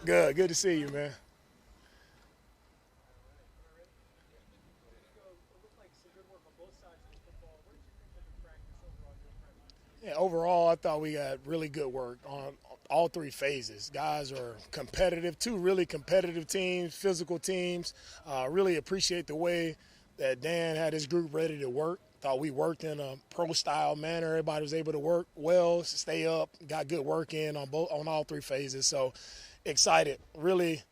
Good to see you, man. Yeah, overall, I thought we got really good work on all three phases. Guys are competitive, two really competitive teams, physical teams. Really appreciate the way that Dan had his group ready to work. Thought we worked in a pro-style manner. Everybody was able to work well, stay up, got good work in on all three phases. So excited, really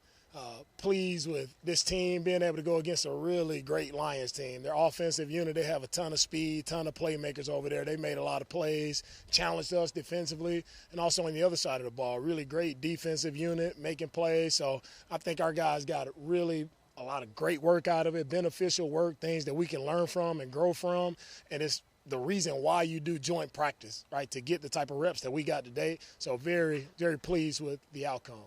pleased with this team being able to go against a really great Lions team. Their offensive unit, they have a ton of speed, ton of playmakers over there. They made a lot of plays, challenged us defensively, and also on the other side of the ball, really great defensive unit making plays. So I think our guys got really a lot of great work out of it, beneficial work, things that we can learn from and grow from, and it's the reason why you do joint practice, right, to get the type of reps that we got today. So very, very pleased with the outcome.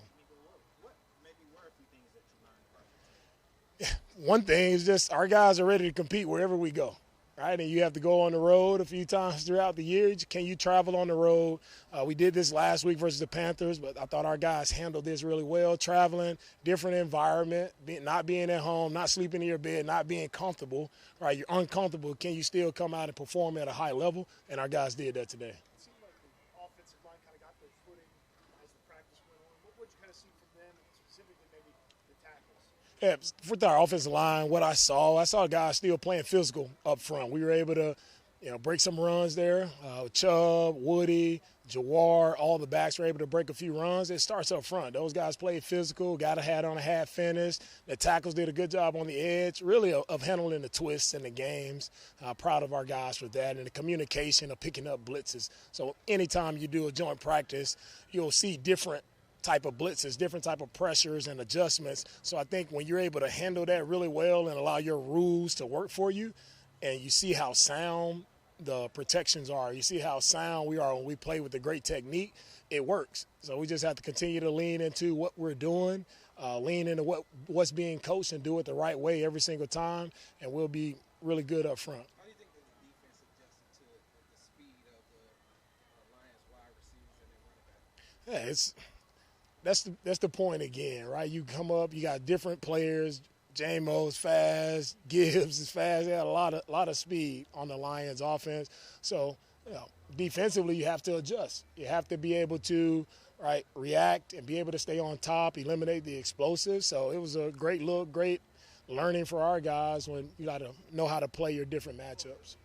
One thing is just our guys are ready to compete wherever we go, right? And you have to go on the road a few times throughout the year. Can you travel on the road? We did this last week versus the Panthers, but I thought our guys handled this really well. Traveling, different environment, not being at home, not sleeping in your bed, not being comfortable, right? You're uncomfortable. Can you still come out and perform at a high level? And our guys did that today. Yeah, with our offensive line, what I saw guys still playing physical up front. We were able to, break some runs there. Chubb, Woody, Jawar, all the backs were able to break a few runs. It starts up front. Those guys played physical, got a hat on a half finish. The tackles did a good job on the edge, really of handling the twists in the games. Proud of our guys for that and the communication of picking up blitzes. So anytime you do a joint practice, you'll see different type of blitzes, different type of pressures and adjustments. So I think when you're able to handle that really well and allow your rules to work for you, and you see how sound the protections are, you see how sound we are when we play with a great technique, it works. So we just have to continue to lean into what we're doing, lean into what's being coached and do it the right way every single time, and we'll be really good up front. How do you think that the defense adjusted to the speed of the Lions wide receivers and their running back? Yeah, that's the point again, right? You come up, you got different players. J-Mo's fast, Gibbs is fast. They had a lot of speed on the Lions offense. So, defensively, you have to adjust. You have to be able to react and be able to stay on top, eliminate the explosives. So it was a great look, great learning for our guys when you got to know how to play your different matchups.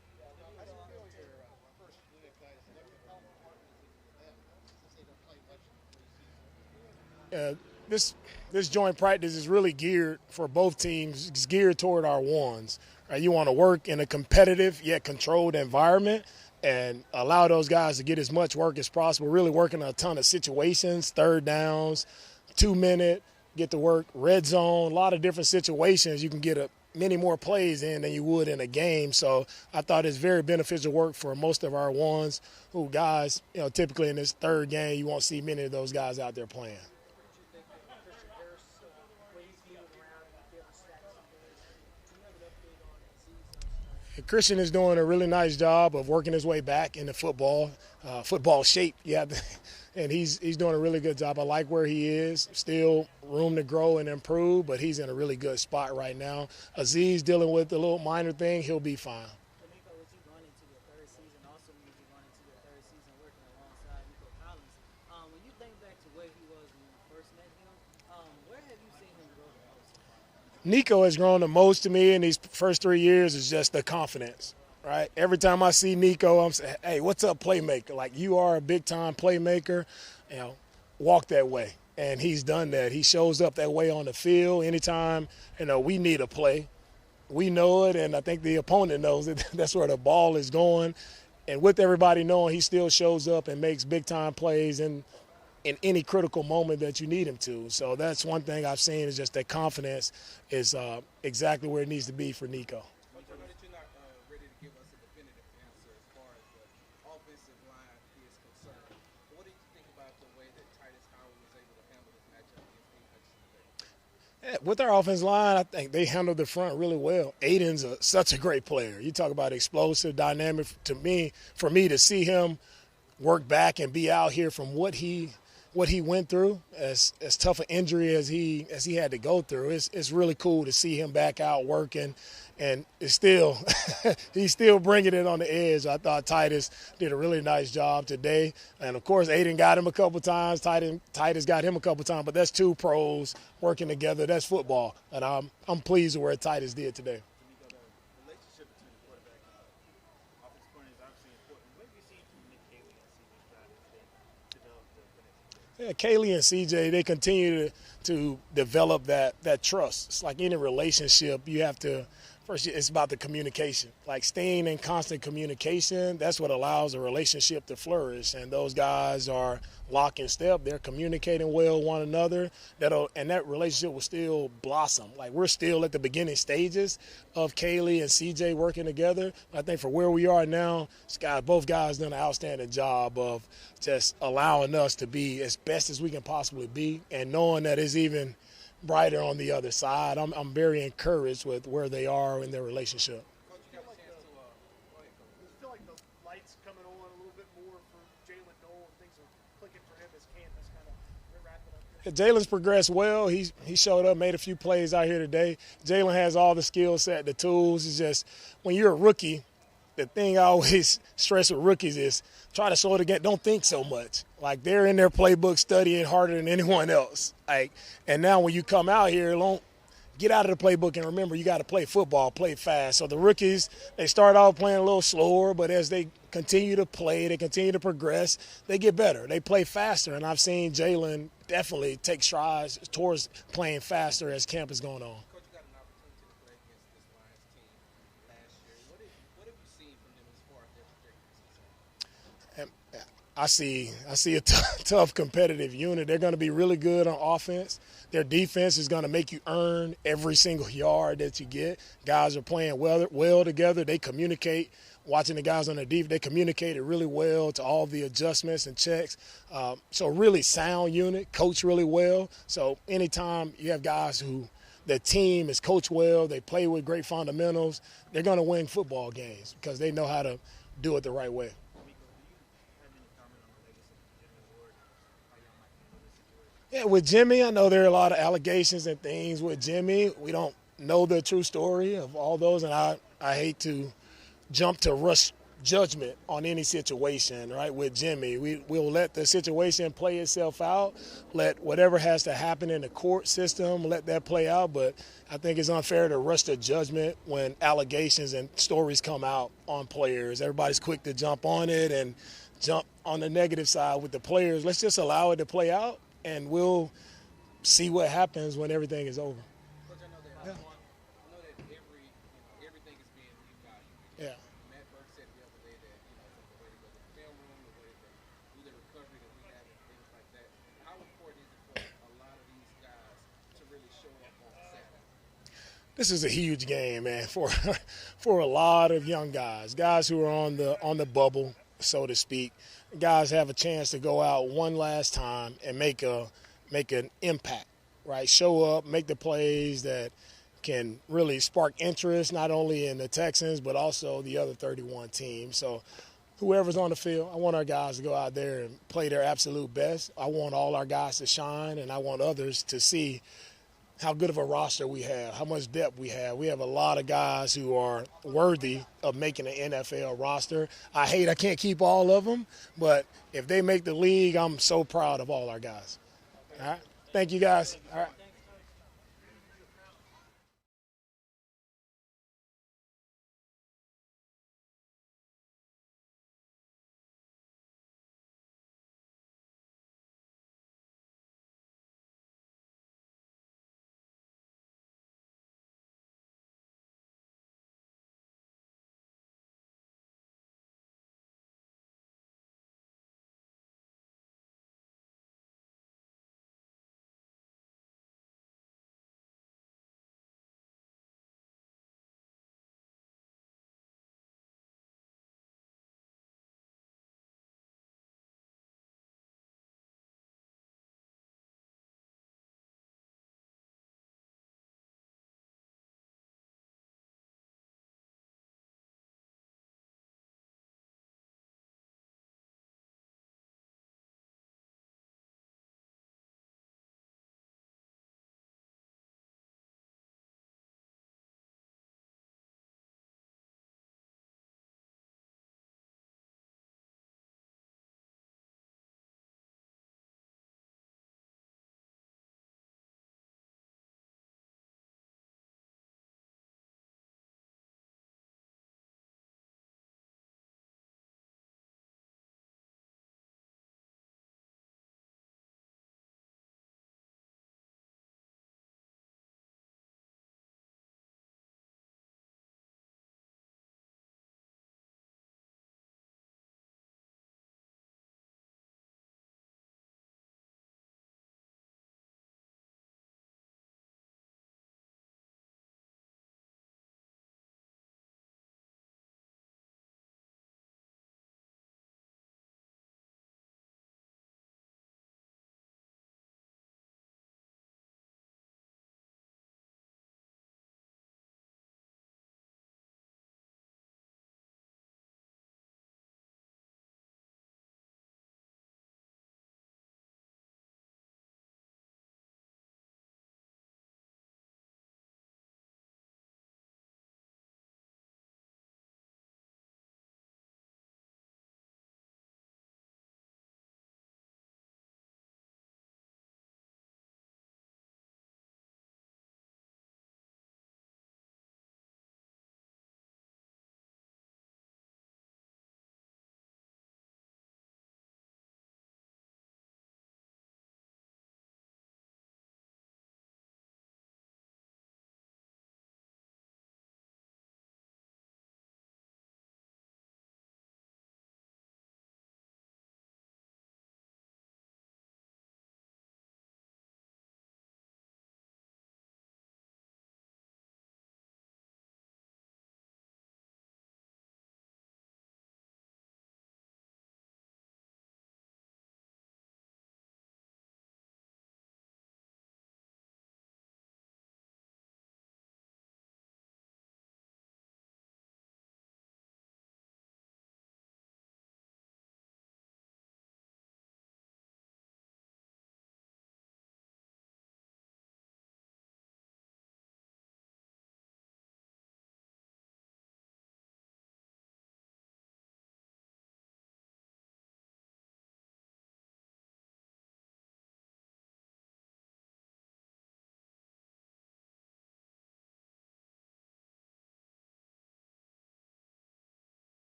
This joint practice is really geared for both teams. It's geared toward our ones. Right? You want to work in a competitive yet controlled environment and allow those guys to get as much work as possible. Really working a ton of situations, third downs, 2-minute, get to work, red zone, a lot of different situations. You can get many more plays in than you would in a game. So I thought it's very beneficial work for most of our ones who guys, typically in this third game, you won't see many of those guys out there playing. Christian is doing a really nice job of working his way back into football shape. Yeah, and he's doing a really good job. I like where he is. Still room to grow and improve, but he's in a really good spot right now. Aziz dealing with a little minor thing. He'll be fine. Nico, with you going into your third season, also means you're going into your third season working alongside Nico Collins. When you think back to where he was when you first met him, where have you seen him grow the most? Nico has grown the most to me in these first 3 years is just the confidence, right? Every time I see Nico, I'm saying, hey, what's up, playmaker? Like, you are a big-time playmaker, walk that way. And he's done that. He shows up that way on the field. Anytime, we need a play, we know it, and I think the opponent knows it. That's where the ball is going. And with everybody knowing, he still shows up and makes big-time plays in any critical moment that you need him to. So that's one thing I've seen is just that confidence is exactly where it needs to be for Nico. I know that you're not ready to give us a definitive answer as far as the offensive line is concerned. What do you think about the way that Titus Howard was able to handle this matchup against Aiden Hutchinson today? Yeah, with our offensive line, I think they handled the front really well. Aiden's such a great player. You talk about explosive, dynamic. For me to see him work back and be out here from what he what he went through, as tough an injury as he had to go through. It's really cool to see him back out working, and it's still he's still bringing it on the edge. I thought Titus did a really nice job today, and of course Aiden got him a couple times. Titus got him a couple times, but that's two pros working together. That's football, and I'm pleased with where Titus did today. Nico, the relationship between the quarterback and offensive coordinator is obviously important. What have you seen from Nick Haley and CJ Stroud as they develop the connection? Yeah, Kaylee and CJ, they continue to develop that trust. It's like any relationship, you have to first, it's about the communication. Like staying in constant communication, that's what allows a relationship to flourish. And those guys are lock in step. They're communicating well with one another. And that relationship will still blossom. Like we're still at the beginning stages of Kaylee and CJ working together. I think for where we are now, both guys done an outstanding job of just allowing us to be as best as we can possibly be, and knowing that it's even brighter on the other side. I'm very encouraged with where they are in their relationship. Coach, you feel like the lights coming on a little bit more for Jalen Noel and things are clicking for him as campus kind of wrapping up here? Jalen's progressed well. He showed up, made a few plays out here today. Jalen has all the skill set, the tools. It's just when you're a rookie, the thing I always stress with rookies is try to slow it again. Don't think so much. Like they're in their playbook studying harder than anyone else. And now when you come out here, don't get out of the playbook and remember you got to play football, play fast. So the rookies, they start off playing a little slower, but as they continue to play, they continue to progress, they get better. They play faster, and I've seen Jalen definitely take strides towards playing faster as camp is going on. Coach, you got an opportunity to play against this Lions team last year. What have you seen from them as far as their trajectory is concerned? I see a tough competitive unit. They're going to be really good on offense. Their defense is going to make you earn every single yard that you get. Guys are playing well together. They communicate. Watching the guys on their defense, they communicated really well to all the adjustments and checks. So really sound unit, coach really well. So anytime you have guys who the team is coached well, they play with great fundamentals, they're going to win football games because they know how to do it the right way. Yeah, with Jimmy, I know there are a lot of allegations and things with Jimmy. We don't know the true story of all those, and I hate to jump to rush judgment on any situation, right, with Jimmy. We'll let the situation play itself out, let whatever has to happen in the court system, let that play out. But I think it's unfair to rush to judgment when allegations and stories come out on players. Everybody's quick to jump on it and jump on the negative side with the players. Let's just allow it to play out, and we'll see what happens when everything is over. Coach, I know that everything is being revalued. Yeah. Matt Burke said the other day that from the way they go to the film room, the way they do the recovery that we have, and things like that. How important is it for a lot of these guys to really show up on Saturday? This is a huge game, man, for a lot of young guys who are on the bubble, so to speak. Guys have a chance to go out one last time and make an impact, right? Show up, make the plays that can really spark interest not only in the Texans but also the other 31 teams. So whoever's on the field, I want our guys to go out there and play their absolute best. I want all our guys to shine, and I want others to see how good of a roster we have, how much depth we have. We have a lot of guys who are worthy of making an NFL roster. I can't keep all of them, but if they make the league, I'm so proud of all our guys. All right? Thank you, guys. All right.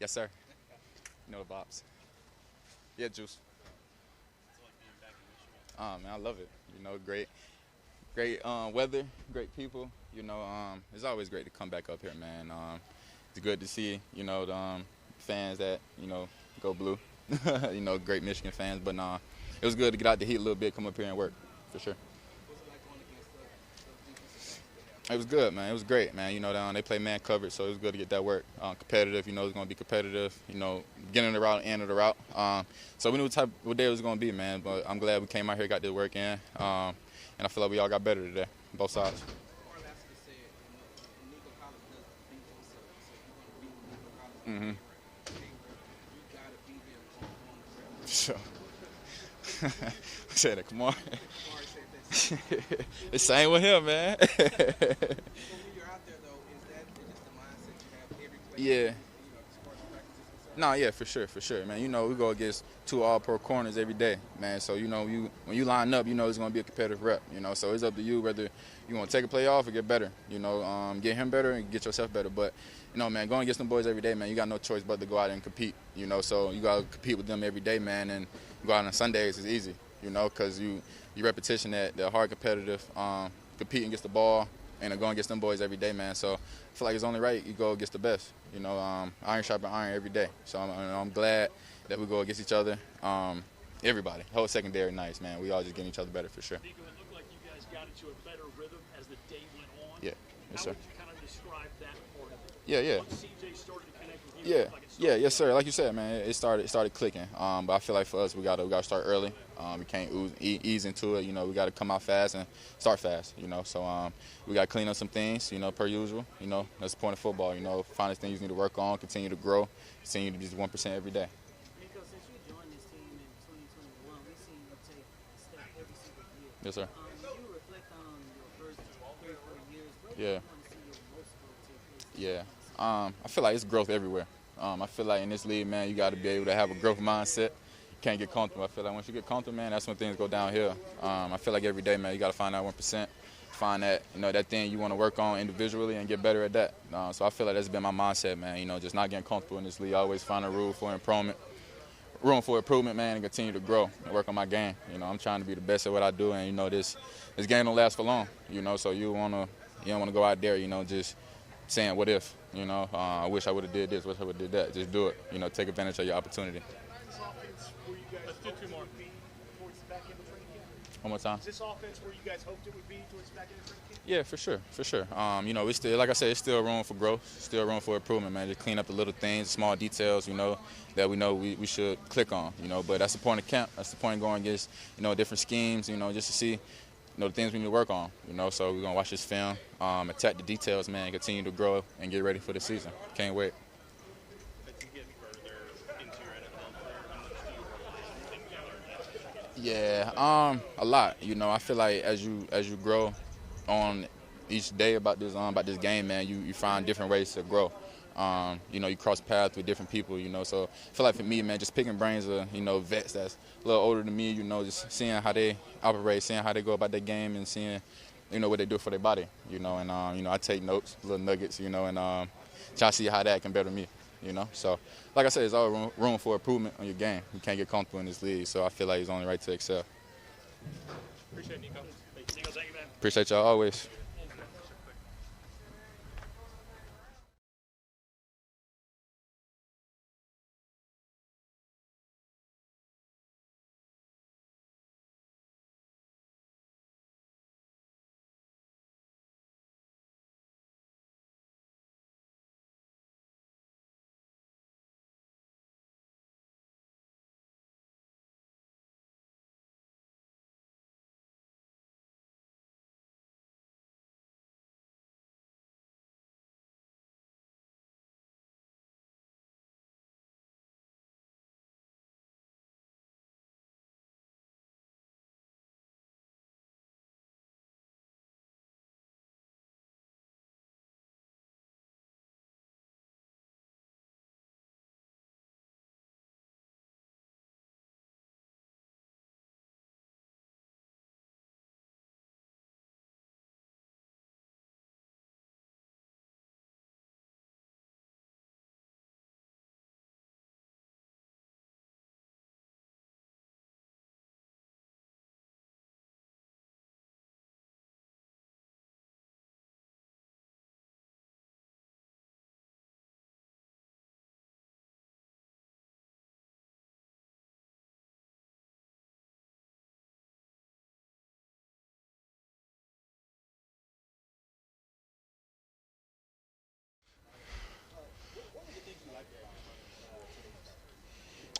Yes, sir. You know the bops. Yeah, Juice. Man, I love it. You know, great weather, great people. You know, it's always great to come back up here, man. It's good to see, you know, the fans that, you know, go blue. You know, great Michigan fans. But it was good to get out the heat a little bit, come up here and work, for sure. What's it like going against those defensive backs they have? It was good, man. It was great, man. You know, they play man coverage, so it was good to get that work. Competitive, you know, it's going to be competitive, you know, beginning of the route, end of the route. So we knew what day it was going to be, man. But I'm glad we came out here, got this work in. And I feel like we all got better today, both sides. Cornelius said, Nico Collins doesn't beat himself, so you're going to beat Nico Collins. You got to beat him on the Sure. Say that, come on. Kamari said that. It's same with him, man. So when you're out there, though, is that just the mindset you have every play? Yeah. You know, as far as practice is concerned? No, yeah, for sure, man. You know, we go against 2 all-pro corners every day, man. So, you know, when you line up, you know it's going to be a competitive rep, you know. So it's up to you whether you want to take a play off or get better, you know, get him better and get yourself better. But, you know, man, going against them boys every day, man, you got no choice but to go out and compete, you know. So you got to compete with them every day, man, and go out on Sundays is easy, you know, because you repetition that they're hard competitive, competing against the ball, and going against them boys every day, man. So I feel like it's only right you go against the best, you know, iron sharpen iron every day. So I'm glad that we go against each other. Everybody, whole secondary nice, man. We all just getting each other better for sure. Nico, it looked like you guys got into a better rhythm as the day went on. Yeah, yes, How sir. would you kind of describe that part of it? Yeah. Once CJ started to connect with you, it looked like it Yeah, started yes, sir. Like you said, man, it started clicking. But I feel like for us, we gotta start early. We can't ease into it. You know, we gotta come out fast and start fast. You know, so we gotta clean up some things. You know, per usual. You know, that's the point of football. You know, find the things you need to work on, continue to grow, continue to be 1% every day. Nico, since you joined this team in 2021, we've seen you take a step every single year. Yes, sir. When you reflect on your first 3 or 4 years, where do Yeah. you want to see your most growth take place? Yeah. I feel like it's growth everywhere. I feel like in this league, man, you got to be able to have a growth mindset. You can't get comfortable. I feel like once you get comfortable, man, that's when things go downhill. I feel like every day, man, you got to find that 1%, find that, you know, that thing you want to work on individually and get better at that. So I feel like that's been my mindset, man. You know, just not getting comfortable in this league. Always find a room for improvement, man, and continue to grow and work on my game. You know, I'm trying to be the best at what I do, and you know, this game don't last for long. You know, so you don't want to go out there, you know, just saying what if. You know, I wish I would have did this, wish I would have did that. Just do it. You know, take advantage of your opportunity. Is this offense where you guys Let's do 2 more. would be towards the back end of training camp? One more time. Is this offense where you guys hoped it would be towards the back end of training camp? Yeah, for sure. You know, it's still, like I said, it's still room for growth, still room for improvement, man. Just clean up the little things, small details, you know, that we know we should click on, you know. But that's the point of camp. That's the point of going against, you know, different schemes, you know, just to see, you know, the things we need to work on, you know. So we're gonna watch this film, attack the details, man, continue to grow and get ready for the season. Can't wait. As you get further into your NFL career, how much do you realize the things you learned? Yeah, a lot. You know, I feel like as you grow on each day about this game, man, you find different ways to grow. You know, you cross paths with different people, you know. So I feel like for me, man, just picking brains of, you know, vets that's a little older than me, you know, just seeing how they operate, seeing how they go about their game, and seeing, you know, what they do for their body, you know. And, you know, I take notes, little nuggets, you know, and try to see how that can better me, you know. So, like I said, there's all room for improvement on your game. You can't get comfortable in this league, so I feel like it's only right to excel. Appreciate it, Nico. Nico, thank you, man. Appreciate y'all always.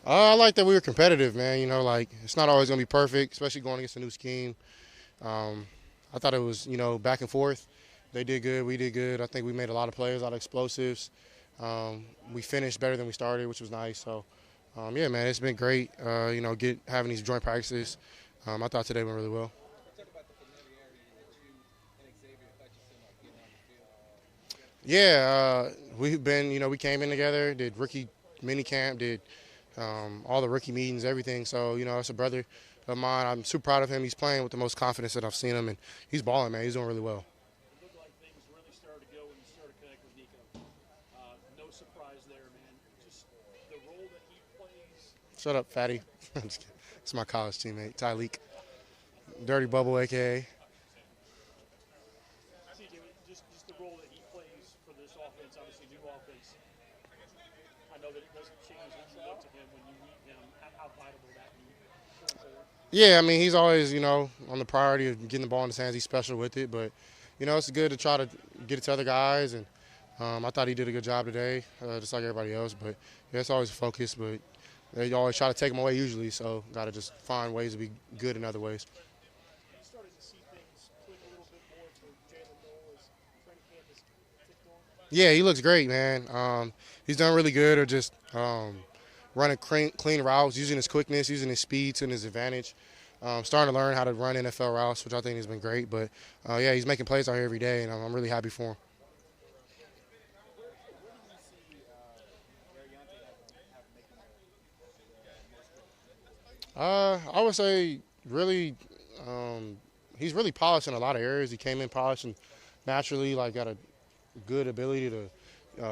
I like that we were competitive, man. You know, like it's not always gonna be perfect, especially going against a new scheme. Um, I thought it was, back and forth. They did good, we did good. I think we made a lot of plays, a lot of explosives. We finished better than we started, which was nice. So, yeah, man, it's been great. Having these joint practices. I thought today went really well. Talk about the familiarity that you and Xavier Hutchinson are getting on the field. Yeah, we've been, we came in together, did rookie mini camp, did all the rookie meetings, everything. So, it's a brother of mine. I'm super proud of him. He's playing with the most confidence that I've seen him, and he's balling, man. He's doing really well. It looked like things really started to go when you started connecting with Nico. No surprise there, man. Just the role that he plays. Shut up, fatty. I'm just kidding. It's my college teammate, Tyleek. Dirty Bubble, a.k.a. Just the role that he plays for this offense, obviously new offense. I know that it doesn't change when you look to him when you meet him. How vital will that be going forward? Yeah, I mean, he's always, on the priority of getting the ball in his hands. He's special with it, but, it's good to try to get it to other guys. And I thought he did a good job today, just like everybody else. But, yeah, it's always a focus, but they always try to take him away usually, so got to just find ways to be good in other ways. You started to see things click a little bit more for Jalen Noel as training camp has ticked on. Yeah, he looks great, man. He's done really good or just running clean routes, using his quickness, using his speed to his advantage. Starting to learn how to run NFL routes, which I think has been great. But, yeah, he's making plays out here every day, and I'm really happy for him. I would say really he's really polished in a lot of areas. He came in polished and naturally, like, got a good ability to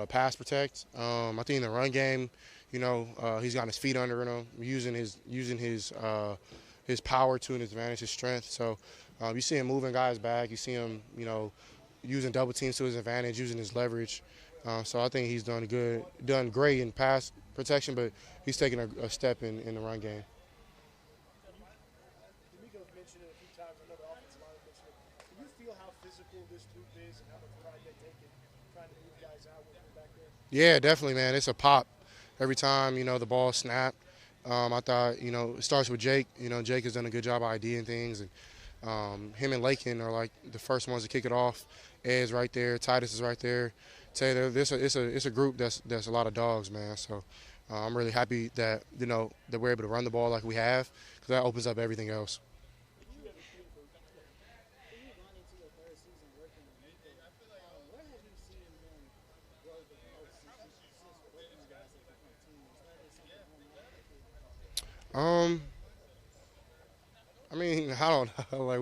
pass protect. I think in the run game, he's got his feet under him, using his power to his advantage, his strength. So you see him moving guys back. You see him, using double teams to his advantage, using his leverage. So I think he's done great in pass protection, but he's taken a step in the run game. Nico mentioned it a few times. I know the offensive line mentioned it. Do you feel how physical this group is and how much pride they take in trying to move guys out with them back there? Yeah, definitely, man. It's a pop every time, the ball snapped. I thought, it starts with Jake. Jake has done a good job IDing things. And him and Lakin are like the first ones to kick it off. Ed's right there. Titus is right there. Taylor, it's a group that's a lot of dogs, man. So I'm really happy that, that we're able to run the ball like we have, because that opens up everything else. When you gone into your third season working with Nico, where have you seen him grow the most since both you guys have become teammates? Where has something going on? I mean, I don't know. Like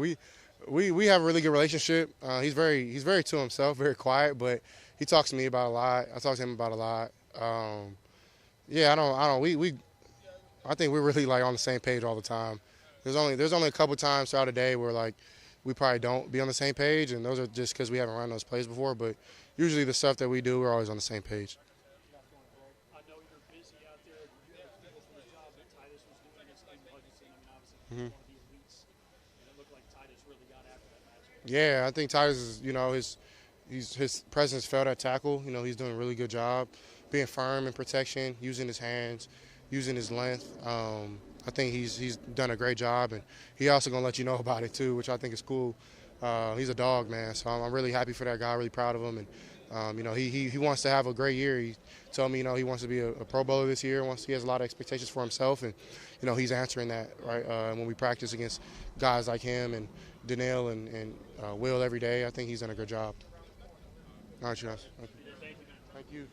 we have a really good relationship. He's very to himself, very quiet, but he talks to me about a lot. I talk to him about a lot. Yeah, I don't. I think we're really like on the same page all the time. There's only a couple times throughout the day where like we probably don't be on the same page, and those are just because we haven't run those plays before. But usually the stuff that we do, we're always on the same page. I know you're busy out there. You have people for the job that Titus was doing against Steve Hutchinson. I mean, obviously, one of the elites. And it looked like Titus really got after that matchup. Yeah, I think Titus is, his presence felt at tackle. He's doing a really good job being firm in protection, using his hands, using his length. I think he's done a great job, and he also gonna let you know about it too, which I think is cool. He's a dog, man, so I'm really happy for that guy. Really proud of him, and he wants to have a great year. He told me he wants to be a Pro Bowler this year. He has a lot of expectations for himself, and he's answering that right. When we practice against guys like him and Danielle and Will every day, I think he's done a good job. All right, you guys. Okay. Thank you.